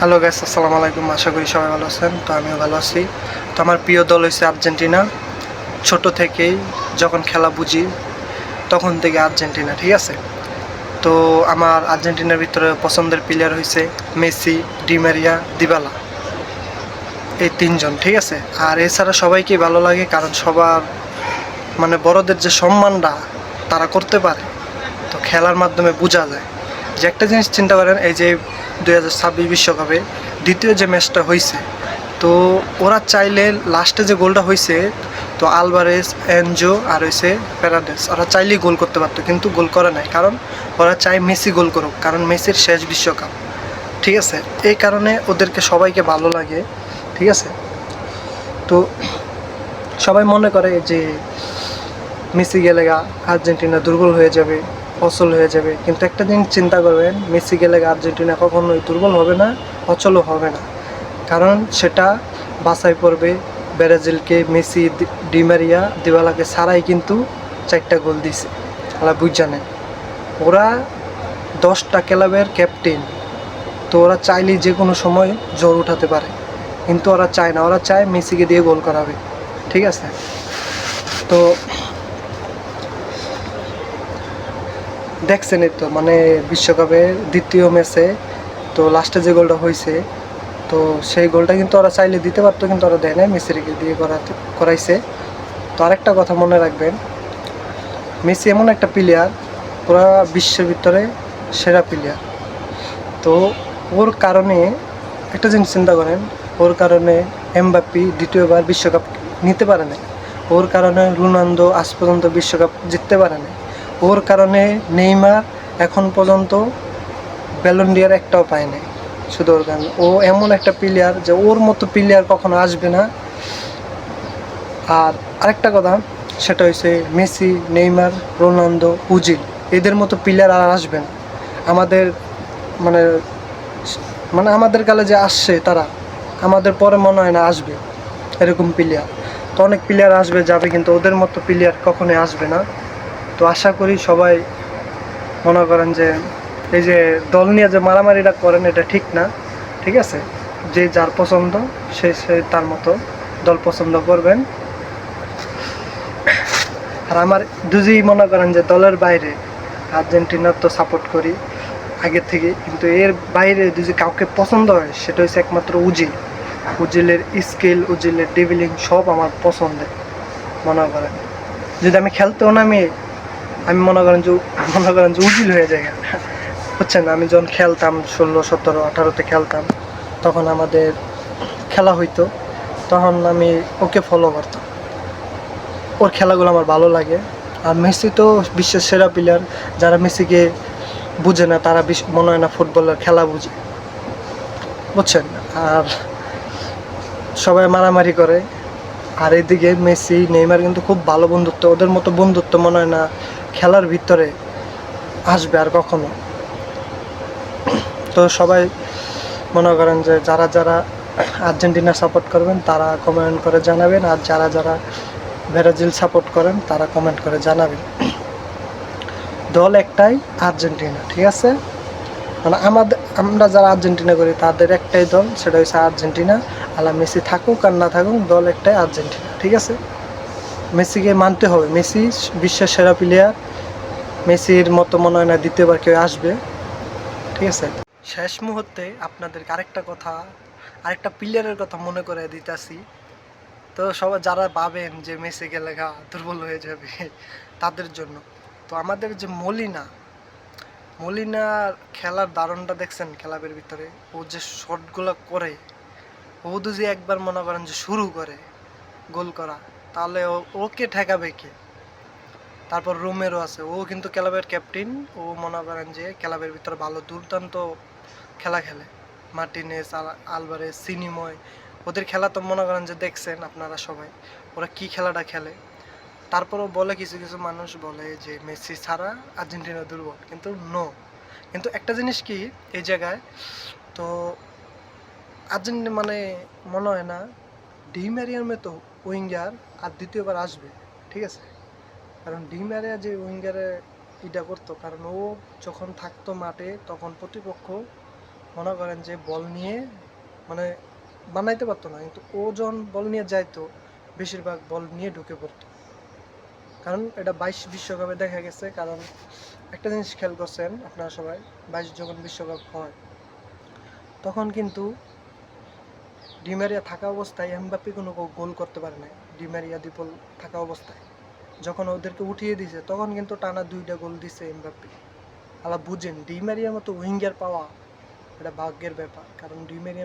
Hello guys, আসসালামু আলাইকুম। আশা করি সবাই ভালো আছেন। তো আমিও ভালো আছি। তো আমার প্রিয় দল হচ্ছে আর্জেন্টিনা। ছোট থেকেই যখন খেলা বুঝি তখন থেকে আর্জেন্টিনা, ঠিক আছে। তো আমার আর্জেন্টিনার ভিতরে পছন্দের প্লেয়ার হয়েছে মেসি, ডি মারিয়া, দিবালা, এই তিনজন, ঠিক আছে। আর এছাড়া সবাইকেই ভালো লাগে, কারণ সবার মানে বড়দের যে সম্মানটা তারা করতে পারে, তো খেলার মাধ্যমে বোঝা যায়। যে একটা জিনিস চিন্তা করেন, এই যে 2026 বিশ্বকাপে দ্বিতীয় যে ম্যাচটা হয়েছে, তো ওরা চাইলে লাস্টে যে গোলটা হয়েছে, তো আলভারেজ, এনজো আর হয়েছে প্যারাডেস, ওরা চাইলেই গোল করতে পারতো, কিন্তু গোল করে নাই। কারণ ওরা চায় মেসি গোল করুক, কারণ মেসির শেষ বিশ্বকাপ, ঠিক আছে। এই কারণে ওদেরকে সবাইকে ভালো লাগে, ঠিক আছে। তো সবাই মনে করে যে মেসি গেলে আর্জেন্টিনা দুর্বল হয়ে যাবে, অচল হয়ে যাবে, কিন্তু একটা জিনিস চিন্তা করবেন, মেসি গেলে আর্জেন্টিনা কখনোই দুর্বল হবে না, অচলও হবে না। কারণ সেটা বাছাই পড়বে ব্রাজিলকে মেসি, ডি মারিয়া, দিবালাকে ছাড়াই কিন্তু 4টা গোল দিছে। ওরা বুঝ জানে, ওরা 10টা ক্লাবের ক্যাপ্টেন, তো ওরা চাইলেই যে কোনো সময় জ্বর উঠাতে পারে, কিন্তু ওরা চায় না, ওরা চায় মেসিকে দিয়ে গোল করাবে, ঠিক আছে। তো দেখছেনই তো, মানে বিশ্বকাপের দ্বিতীয় ম্যাচে তো লাস্টে যে গোলটা হয়েছে, তো সেই গোলটা কিন্তু ওরা চাইলে দিতে পারতো, কিন্তু ওরা দেয় নাই, মেসিকে দিয়ে করাইছে। তো আরেকটা কথা মনে রাখবেন, মেসি এমন একটা প্লেয়ার, পুরা বিশ্বের ভিতরে সেরা প্লেয়ার। তো ওর কারণে একটা জিনিস চিন্তা করেন, ওর কারণে এমবাপ্পি দ্বিতীয়বার বিশ্বকাপ নিতে পারে না, ওর কারণে রোনালদো আজ পর্যন্ত বিশ্বকাপ জিততে পারে না, ওর কারণে নেইমার এখন পর্যন্ত ব্যালন ডি'অর একটাও পায় নাই, শুধু ওর কারণে। ও এমন একটা প্লেয়ার যে ওর মতো প্লেয়ার কখনো আসবে না। আর আরেকটা কথা, সেটা হচ্ছে মেসি, নেইমার, রোনালদো, উজিল, এদের মতো প্লেয়ার আর আসবে না আমাদের, মানে মানে আমাদের কালে যে আসছে তারা, আমাদের পরে মনে হয় না আসবে এরকম প্লেয়ার। তো অনেক প্লেয়ার আসবে যাবে, কিন্তু ওদের মতো প্লেয়ার কখনোই আসবে না। তো আশা করি সবাই মনে করেন যে এই যে দল নিয়ে যে মারামারিটা করেন, এটা ঠিক না, ঠিক আছে। যে যার পছন্দ সে তার মতো দল পছন্দ করবেন। আর আমার যদি মনে করেন যে দলের বাইরে, আর্জেন্টিনার তো সাপোর্ট করি আগের থেকে, কিন্তু এর বাইরে যদি কাউকে পছন্দ হয়, সেটা হচ্ছে একমাত্র উজিল। উজিলের স্কিল, উজিলের ড্রিবলিং সব আমার পছন্দের। মনে করেন যদি আমি খেলতেও নামি, আমি মনে করেন যে উজিল হয়ে যায়, বুঝছেন। আমি যখন খেলতাম 16, 17, 18-তে খেলতাম, তখন আমাদের খেলা হইতো, তখন আমি ওকে ফলো করতাম, ওর খেলাগুলো আমার ভালো লাগে। আর মেসি তো বিশ্বের সেরা প্লেয়ার, যারা মেসিকে বুঝে না তারা মনে হয় না ফুটবলের খেলা বুঝে, বুঝছেন। আর সবাই মারামারি করে, আর এদিকে মেসি, নেইমার কিন্তু খুব ভালো বন্ধুত্ব, ওদের মতো বন্ধুত্ব মনে হয় না খেলার ভিতরে আসবে আর কখনো। তো সবাই মনে করেন যে যারা যারা আর্জেন্টিনা সাপোর্ট করবেন তারা কমেন্ট করে জানাবেন, আর যারা যারা ব্রাজিল সাপোর্ট করেন তারা কমেন্ট করে জানাবেন। দল একটাই, আর্জেন্টিনা, ঠিক আছে। মানে আমরা যারা আর্জেন্টিনা করি তাদের একটাই দল, সেটা হচ্ছে আর্জেন্টিনা। আলা মেসি থাকুক আর না থাকুক, দল একটাই, আর্জেন্টিনা, ঠিক আছে। মেসিকে মানতে হবে, মেসি বিশ্বের সেরা প্লেয়ার, মেসির মতো মনে হয় না দ্বিতীয়বার কেউ আসবে, ঠিক আছে। শেষ মুহূর্তে আপনাদেরকে আরেকটা প্লেয়ারের কথা মনে করে দিতেছি। তো সবাই যারা ভাবেন যে মেসি গেলে দুর্বল হয়ে যাবে তাদের জন্য, তো আমাদের যে মলিনার খেলার দারুণটা দেখছেন ক্লাবের ভিতরে, ও যে শটগুলো করে, ও যদি একবার মনে করেন যে শুরু করে গোল করা, তাহলে ওকে ঠেকাবে কে। তারপর রোমেরো আছে, ও কিন্তু ক্লাবের ক্যাপ্টেন, ও মনে করেন যে ক্লাবের ভিতরে ভালো দুর্দান্ত খেলা খেলে। মার্টিনেজ, আলভারেজ, সিনিময়, ওদের খেলা তো মনে করেন যে দেখছেন আপনারা সবাই, ওরা কি খেলাটা খেলে। তারপরও বলে কিছু কিছু মানুষ বলে যে মেসি ছাড়া আর্জেন্টিনা দুর্বল, কিন্তু কিন্তু একটা জিনিস কি এই জায়গায়, তো আর্জেন্টিনা মানে মনে হয় না ডি ম্যারিয়ার মতো উইঙ্গার আর দ্বিতীয়বার আসবে, ঠিক আছে। কারণ ডি ম্যারিয়া যে উইঙ্গারে এটা করতো, কারণ ও যখন থাকতো মাঠে তখন প্রতিপক্ষ মনে করেন যে বল নিয়ে মানে বানাইতে পারতো না, কিন্তু ও যখন বল নিয়ে যাইতো বেশিরভাগ বল নিয়ে ঢুকে পড়তো। কারণ এটা 22 বিশ্বকাপে দেখা গেছে। কারণ একটা জিনিস খেয়াল করছেন আপনারা সবাই, 22 যখন বিশ্বকাপ হয় তখন কিন্তু ডিমারিয়া থাকা অবস্থায় এমবাপ্পে কোনো গোল করতে পারে নাই। ডিমারিয়া দিপল থাকা অবস্থায় যখন ওদেরকে উঠিয়ে দিয়েছে তখন কিন্তু টানা 2টা গোল দিছে এমবাপ্পে। আলা বুঝেন ডিমারিয়ার মতো উইঙ্গার পাওয়া এটা ভাগ্যের ব্যাপার, কারণ ডিমারিয়া